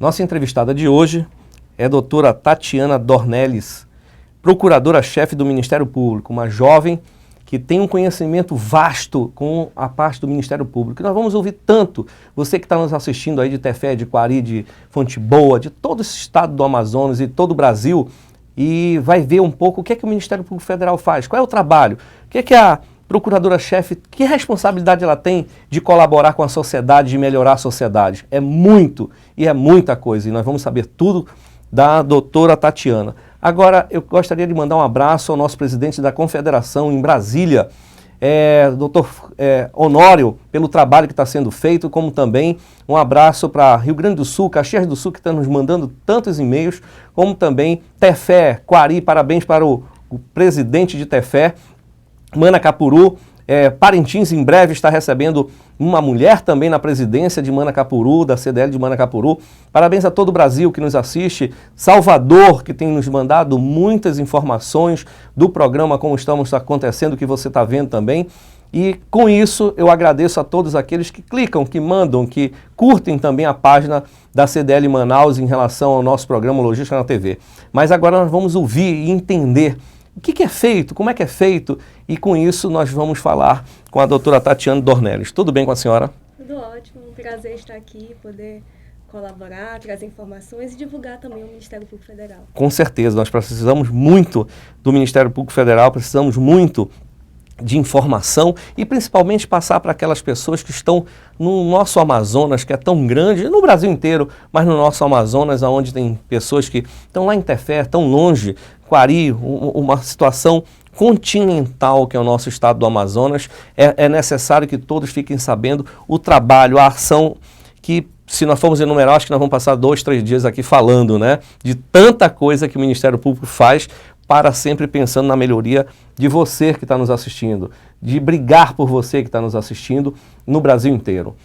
Nossa entrevistada de hoje é a doutora Tatiana Dornelles, procuradora-chefe do Ministério Público, uma jovem que tem um conhecimento vasto com a parte do Ministério Público. E nós vamos ouvir tanto, você que está nos assistindo aí de Tefé, de Quari, de Fonte Boa, de todo esse estado do Amazonas e todo o Brasil, e vai ver um pouco o que é que o Ministério Público Federal faz, qual é o trabalho, o que é que a procuradora-chefe, que responsabilidade ela tem de colaborar com a sociedade, de melhorar a sociedade. É muito, e é muita coisa, e nós vamos saber tudo da doutora Tatiana. Agora, eu gostaria de mandar um abraço ao nosso presidente da Confederação em Brasília, doutor Honório, pelo trabalho que está sendo feito, como também um abraço para Rio Grande do Sul, Caxias do Sul, que está nos mandando tantos e-mails, como também Tefé, Quari, parabéns para o presidente de Tefé, Manacapuru. Parintins em breve está recebendo uma mulher também na presidência de Manacapuru, da CDL de Manacapuru. Parabéns a todo o Brasil que nos assiste. Salvador, que tem nos mandado muitas informações do programa, como estamos acontecendo, que você está vendo também. E com isso eu agradeço a todos aqueles que clicam, que mandam, que curtem também a página da CDL Manaus em relação ao nosso programa Logística na TV. Mas agora nós vamos ouvir e entender o que é feito, como é que é feito, e com isso nós vamos falar com a doutora Tatiana Dornelles. Tudo bem com a senhora? Tudo ótimo, um prazer estar aqui, poder colaborar, trazer informações e divulgar também o Ministério Público Federal. Com certeza, nós precisamos muito do Ministério Público Federal, precisamos muito de informação e principalmente passar para aquelas pessoas que estão no nosso Amazonas, que é tão grande, no Brasil inteiro, mas no nosso Amazonas, onde tem pessoas que estão lá em Tefé, tão longe, Quari, uma situação continental que é o nosso estado do Amazonas. É necessário que todos fiquem sabendo o trabalho, a ação que, se nós formos enumerar, acho que nós vamos passar 2, 3 dias aqui falando, né, de tanta coisa que o Ministério Público faz para sempre pensando na melhoria de você que está nos assistindo, de brigar por você que está nos assistindo no Brasil inteiro.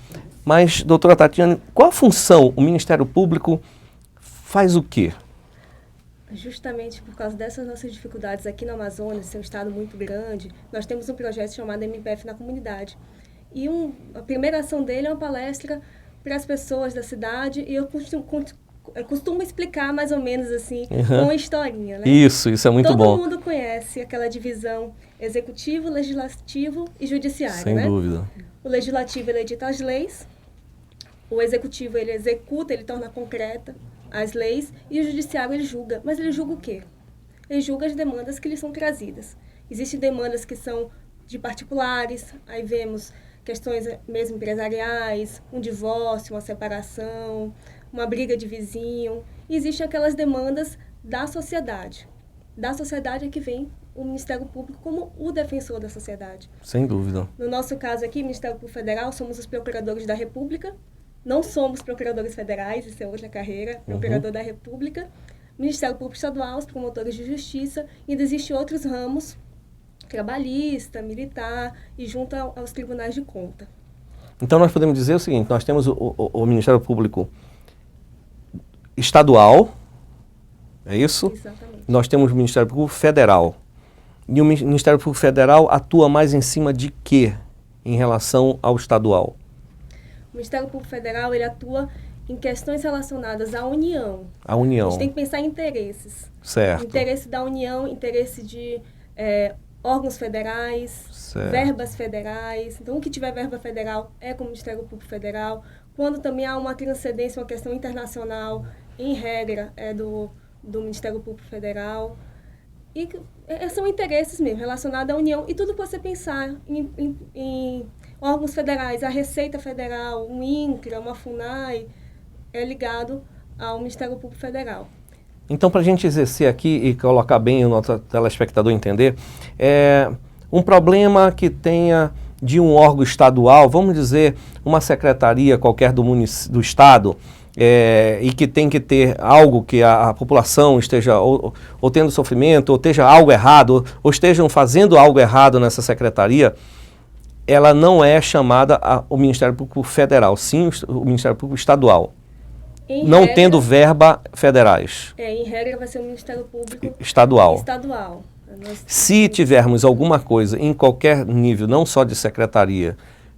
Mas, doutora Tatiana, qual a função? O Ministério Público faz o quê? Justamente por causa dessas nossas dificuldades aqui no Amazonas, ser um estado muito grande, nós temos um projeto chamado MPF na Comunidade. E a primeira ação dele é uma palestra para as pessoas da cidade, e eu costumo explicar mais ou menos assim, com uma historinha, né? Isso é muito bom. Todo mundo conhece aquela divisão executivo, legislativo e judiciário, Sem né? dúvida. O legislativo, ele edita as leis, o executivo, ele executa, ele torna concreta as leis, e o judiciário, ele julga. Mas ele julga o quê? Ele julga as demandas que lhe são trazidas. Existem demandas que são de particulares, aí vemos questões mesmo empresariais, um divórcio, uma separação, uma briga de vizinho. E existem aquelas demandas da sociedade. Da sociedade é que vem o Ministério Público como o defensor da sociedade. Sem dúvida. No nosso caso aqui, Ministério Público Federal, somos os procuradores da República. Não somos procuradores federais, isso é outra carreira, procurador da República. Ministério Público Estadual, os promotores de justiça. E ainda existem outros ramos, trabalhista, militar e junto aos tribunais de conta. Então nós podemos dizer o seguinte, nós temos o Ministério Público Estadual, é isso? Exatamente. Nós temos o Ministério Público Federal. E o Ministério Público Federal atua mais em cima de quê em relação ao estadual? O Ministério Público Federal, ele atua em questões relacionadas à União. A União. A gente tem que pensar em interesses. Certo. Interesse da União, interesse de órgãos federais, certo. Verbas federais. Então, o que tiver verba federal é com o Ministério Público Federal. Quando também há uma transcendência, uma questão internacional, em regra, é do Ministério Público Federal. E são interesses mesmo, relacionados à União. E tudo que você pensar em órgãos federais, a Receita Federal, um INCRA, uma FUNAI, é ligado ao Ministério Público Federal. Então, para a gente exercer aqui e colocar bem o nosso telespectador entender, um problema que tenha de um órgão estadual, vamos dizer, uma secretaria qualquer do estado, e que tem que ter algo que a população esteja ou tendo sofrimento, ou esteja algo errado, ou estejam fazendo algo errado nessa secretaria, ela não é chamada o Ministério Público Federal, sim o Ministério Público Estadual. Não regra, tendo verba federais. Em regra vai ser o Ministério Público Estadual. Nós... Se tivermos alguma coisa em qualquer nível, não só de secretaria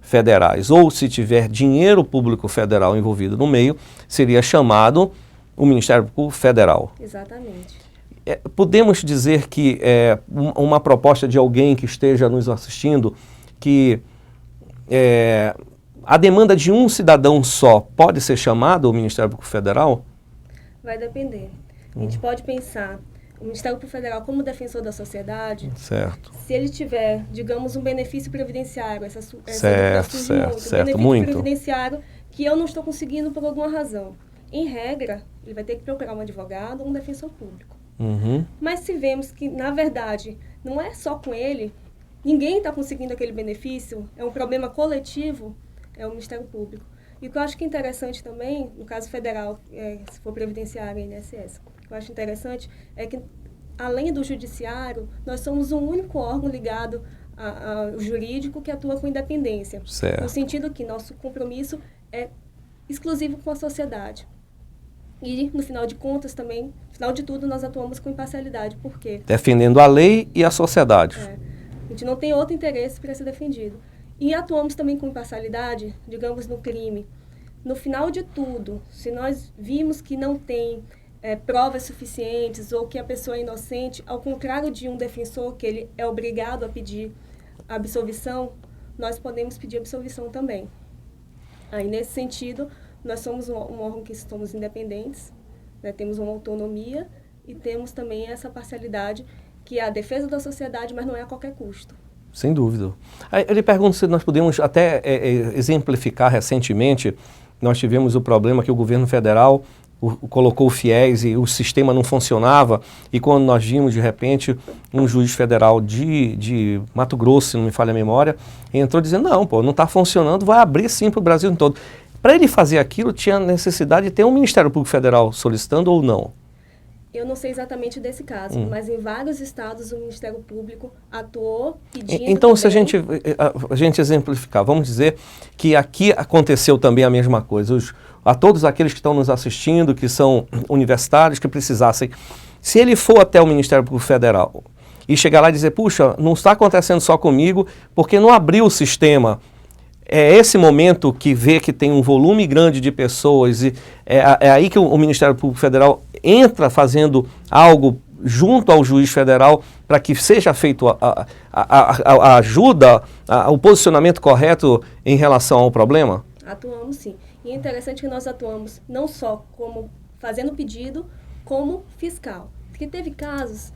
federais, ou se tiver dinheiro público federal envolvido no meio, seria chamado o Ministério Público Federal. Exatamente. Podemos dizer que uma proposta de alguém que esteja nos assistindo, que a demanda de um cidadão só pode ser chamado ao Ministério Público Federal? Vai depender. A gente pode pensar o Ministério Público Federal como defensor da sociedade. Certo. Se ele tiver, digamos, um benefício previdenciário, certo, muito. Previdenciário que eu não estou conseguindo por alguma razão. Em regra, ele vai ter que procurar um advogado ou um defensor público. Uhum. Mas se vemos que, na verdade, não é só com ele, ninguém está conseguindo aquele benefício, é um problema coletivo, é o Ministério Público. E o que eu acho que é interessante também, no caso federal, se for previdenciário e INSS, o que eu acho interessante é que, além do judiciário, nós somos o único órgão ligado ao jurídico que atua com independência. Certo. No sentido que nosso compromisso é exclusivo com a sociedade. E, no final de contas, também, no final de tudo, nós atuamos com imparcialidade. Por quê? Defendendo a lei e a sociedade. A gente não tem outro interesse para ser defendido. E atuamos também com imparcialidade, digamos, no crime. No final de tudo, se nós vimos que não tem provas suficientes ou que a pessoa é inocente, ao contrário de um defensor que ele é obrigado a pedir absolvição, nós podemos pedir absolvição também. Aí, nesse sentido, nós somos um órgão que somos independentes, né, temos uma autonomia e temos também essa parcialidade, que é a defesa da sociedade, mas não é a qualquer custo. Sem dúvida. Eu lhe pergunto se nós podemos até exemplificar recentemente, nós tivemos o problema que o governo federal colocou o FIES e o sistema não funcionava, e quando nós vimos, de repente, um juiz federal de Mato Grosso, se não me falha a memória, entrou dizendo, não está funcionando, vai abrir sim para o Brasil todo. Para ele fazer aquilo, tinha necessidade de ter um Ministério Público Federal solicitando ou não? Eu não sei exatamente desse caso, mas em vários estados o Ministério Público atuou pedindo... Então, também... se a gente exemplificar, vamos dizer que aqui aconteceu também a mesma coisa. A todos aqueles que estão nos assistindo, que são universitários, que precisassem, se ele for até o Ministério Público Federal e chegar lá e dizer, puxa, não está acontecendo só comigo, porque não abriu o sistema... É esse momento que vê que tem um volume grande de pessoas e é aí que o Ministério Público Federal entra fazendo algo junto ao juiz federal para que seja feito a ajuda, o posicionamento correto em relação ao problema? Atuamos sim. E é interessante que nós atuamos não só como fazendo pedido, como fiscal. Porque teve casos,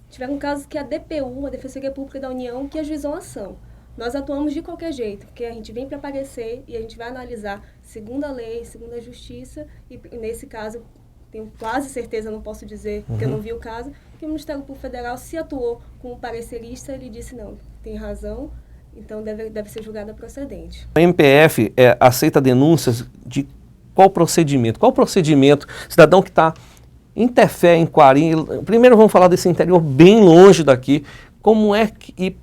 tiveram casos que a DPU, a Defensoria Pública da União, que ajuizou a ação. Nós atuamos de qualquer jeito, porque a gente vem para aparecer e a gente vai analisar segundo a lei, segundo a justiça, e nesse caso, tenho quase certeza, não posso dizer, porque eu não vi o caso, que o Ministério Público Federal se atuou como parecerista, ele disse, não, tem razão, então deve ser julgada procedente. A MPF aceita denúncias de qual procedimento? Qual procedimento? Cidadão que está interfé em Quari, primeiro vamos falar desse interior bem longe daqui, como é que...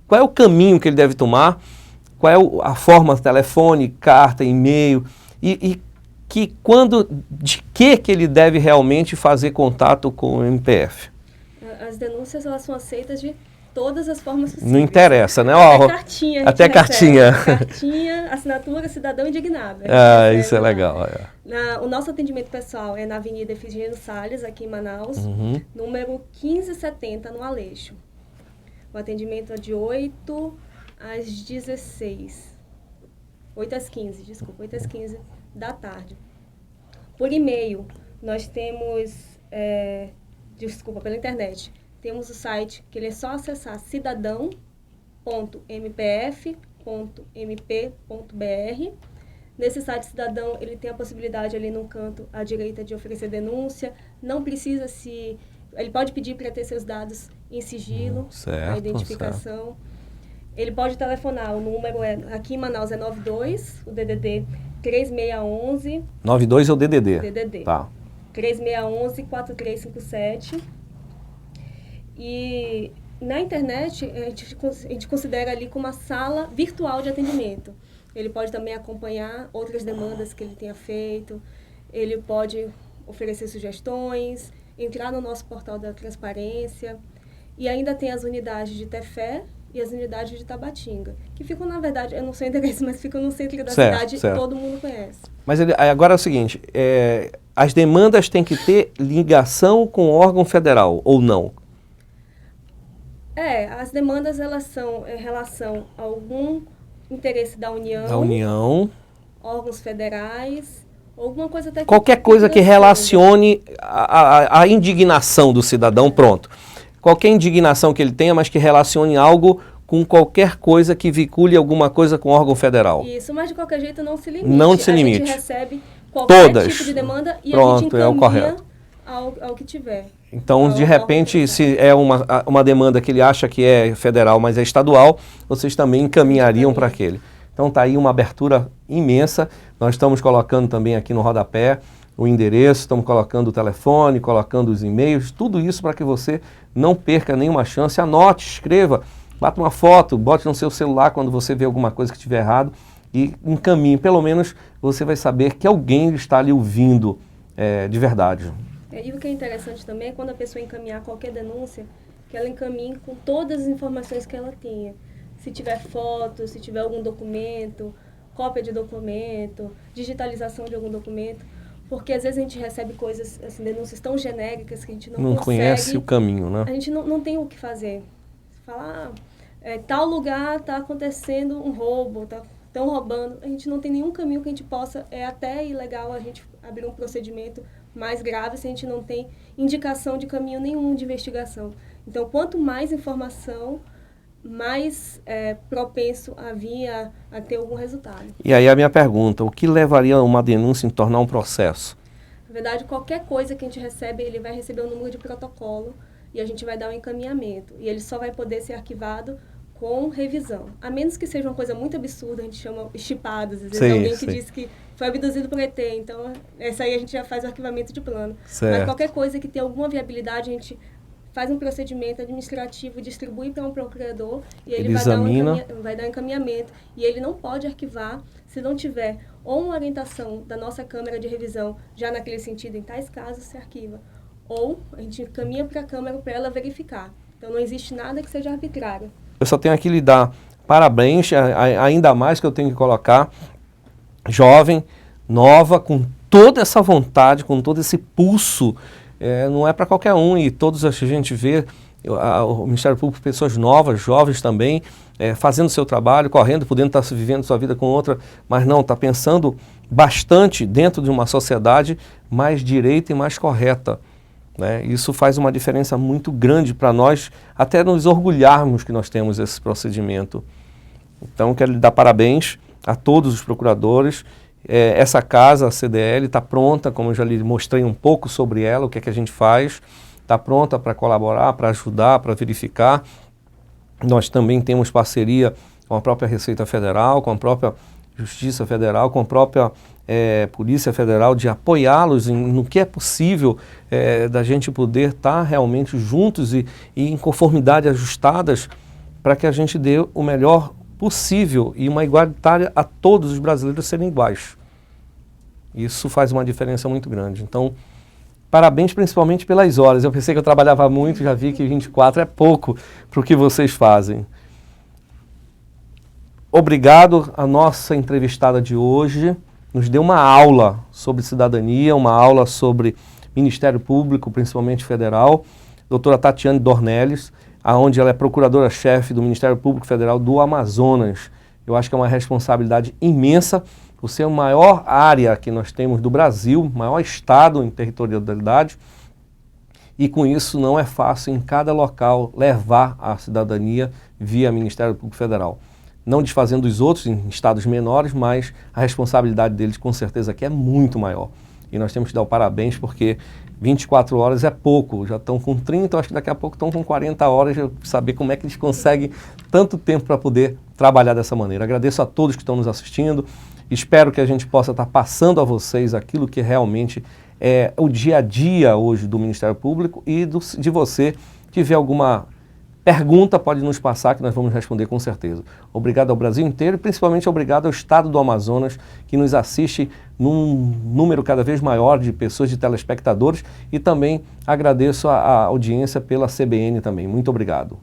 Qual é o caminho que ele deve tomar? Qual é a forma, telefone, carta, e-mail? De que ele deve realmente fazer contato com o MPF? As denúncias, elas são aceitas de todas as formas possíveis. Não interessa, né? Até cartinha. Até cartinha. Cartinha, assinatura, cidadão indignado. Isso é legal. O nosso atendimento pessoal é na Avenida Efigênio Salles, aqui em Manaus, número 1570, no Aleixo. O atendimento é de 8 às 16. 8 às 15, desculpa, 8 às 15 da tarde. Por e-mail, nós temos, pela internet, temos o site que ele é só acessar cidadão.mpf.mp.br. Nesse site Cidadão, ele tem a possibilidade ali no canto à direita de oferecer denúncia. Não precisa ele pode pedir para ter seus dados em sigilo, certo, a identificação. Certo. Ele pode telefonar, o número aqui em Manaus é 92, o DDD 3611. 92 é o DDD? DDD. Tá. 3611-4357. E na internet, a gente considera ali como uma sala virtual de atendimento. Ele pode também acompanhar outras demandas que ele tenha feito, ele pode oferecer sugestões, entrar no nosso portal da transparência, e ainda tem as unidades de TEFE e as unidades de Tabatinga, que ficam, na verdade, eu não sei o endereço, mas ficam no centro da Certo, cidade, certo. todo mundo conhece. Mas agora é o seguinte, as demandas têm que ter ligação com o órgão federal, ou não? As demandas, elas são em relação a algum interesse da União, Da União. órgãos federais, alguma coisa até Qualquer coisa que relacione a indignação do cidadão, pronto. Qualquer indignação que ele tenha, mas que relacione algo com qualquer coisa que vincule alguma coisa com o órgão federal. Isso, mas de qualquer jeito não se limite. Não se A limite. gente recebe qualquer Todas. tipo de demanda e Pronto, a gente é o encaminha correto. ao que tiver. Então, de repente, se é uma demanda que ele acha que é federal, mas é estadual, vocês também encaminhariam para aquele. Então, está aí uma abertura imensa. Nós estamos colocando também aqui no rodapé o endereço, estamos colocando o telefone, colocando os e-mails, tudo isso para que você não perca nenhuma chance. Anote, escreva, bata uma foto, bote no seu celular quando você vê alguma coisa que estiver errado e encaminhe. Pelo menos você vai saber que alguém está ali ouvindo de verdade. E o que é interessante também é quando a pessoa encaminhar qualquer denúncia, que ela encaminhe com todas as informações que ela tenha. Se tiver foto, se tiver algum documento, cópia de documento, digitalização de algum documento, porque às vezes a gente recebe coisas, assim, denúncias tão genéricas que a gente não consegue, conhece o caminho, né? A gente não tem o que fazer. Falar, tal lugar está acontecendo um roubo, estão roubando, a gente não tem nenhum caminho que a gente possa, é até ilegal a gente abrir um procedimento mais grave se a gente não tem indicação de caminho nenhum de investigação. Então, quanto mais informação, mais propenso a vir a ter algum resultado. E aí a minha pergunta, o que levaria uma denúncia em tornar um processo? Na verdade, qualquer coisa que a gente recebe, ele vai receber um número de protocolo e a gente vai dar um encaminhamento. E ele só vai poder ser arquivado com revisão. A menos que seja uma coisa muito absurda, a gente chama estipados. Às vezes alguém que diz que foi abduzido por ET, então essa aí a gente já faz o arquivamento de plano. Certo. Mas qualquer coisa que tenha alguma viabilidade, a gente faz um procedimento administrativo, distribui para um procurador e ele vai dar um encaminhamento. E ele não pode arquivar se não tiver ou uma orientação da nossa Câmara de Revisão, já naquele sentido, em tais casos se arquiva, ou a gente encaminha para a Câmara para ela verificar. Então não existe nada que seja arbitrário. Eu só tenho aqui lhe dar parabéns, ainda mais que eu tenho que colocar jovem, nova, com toda essa vontade, com todo esse pulso. Não é para qualquer um, e todos a gente vê o Ministério Público, pessoas novas, jovens também, fazendo o seu trabalho, correndo, podendo estar vivendo sua vida com outra, mas não, está pensando bastante dentro de uma sociedade mais direita e mais correta. Né? Isso faz uma diferença muito grande para nós, até nos orgulharmos que nós temos esse procedimento. Então, quero lhe dar parabéns a todos os procuradores. Essa casa, a CDL, está pronta, como eu já lhe mostrei um pouco sobre ela, o que é que a gente faz, está pronta para colaborar, para ajudar, para verificar. Nós também temos parceria com a própria Receita Federal, com a própria Justiça Federal, com a própria Polícia Federal, de apoiá-los no que é possível da gente poder estar realmente juntos e em conformidade ajustadas para que a gente dê o melhor possível e uma igualitária a todos os brasileiros serem iguais. Isso faz uma diferença muito grande. Então, parabéns principalmente pelas horas. Eu pensei que eu trabalhava muito, já vi que 24 é pouco para o que vocês fazem. Obrigado à nossa entrevistada de hoje. Nos deu uma aula sobre cidadania, uma aula sobre Ministério Público, principalmente federal. Doutora Tatiane Dornelles, onde ela é procuradora-chefe do Ministério Público Federal do Amazonas. Eu acho que é uma responsabilidade imensa, por ser a maior área que nós temos do Brasil, maior estado em territorialidade, e com isso não é fácil em cada local levar a cidadania via Ministério Público Federal. Não desfazendo os outros em estados menores, mas a responsabilidade deles com certeza aqui é muito maior. E nós temos que dar o parabéns porque 24 horas é pouco, já estão com 30, acho que daqui a pouco estão com 40 horas, de saber como é que eles conseguem tanto tempo para poder trabalhar dessa maneira. Agradeço a todos que estão nos assistindo, espero que a gente possa estar passando a vocês aquilo que realmente é o dia a dia hoje do Ministério Público e de você que vê alguma pergunta, pode nos passar que nós vamos responder com certeza. Obrigado ao Brasil inteiro e principalmente obrigado ao Estado do Amazonas que nos assiste num número cada vez maior de pessoas, de telespectadores, e também agradeço a audiência pela CBN também. Muito obrigado.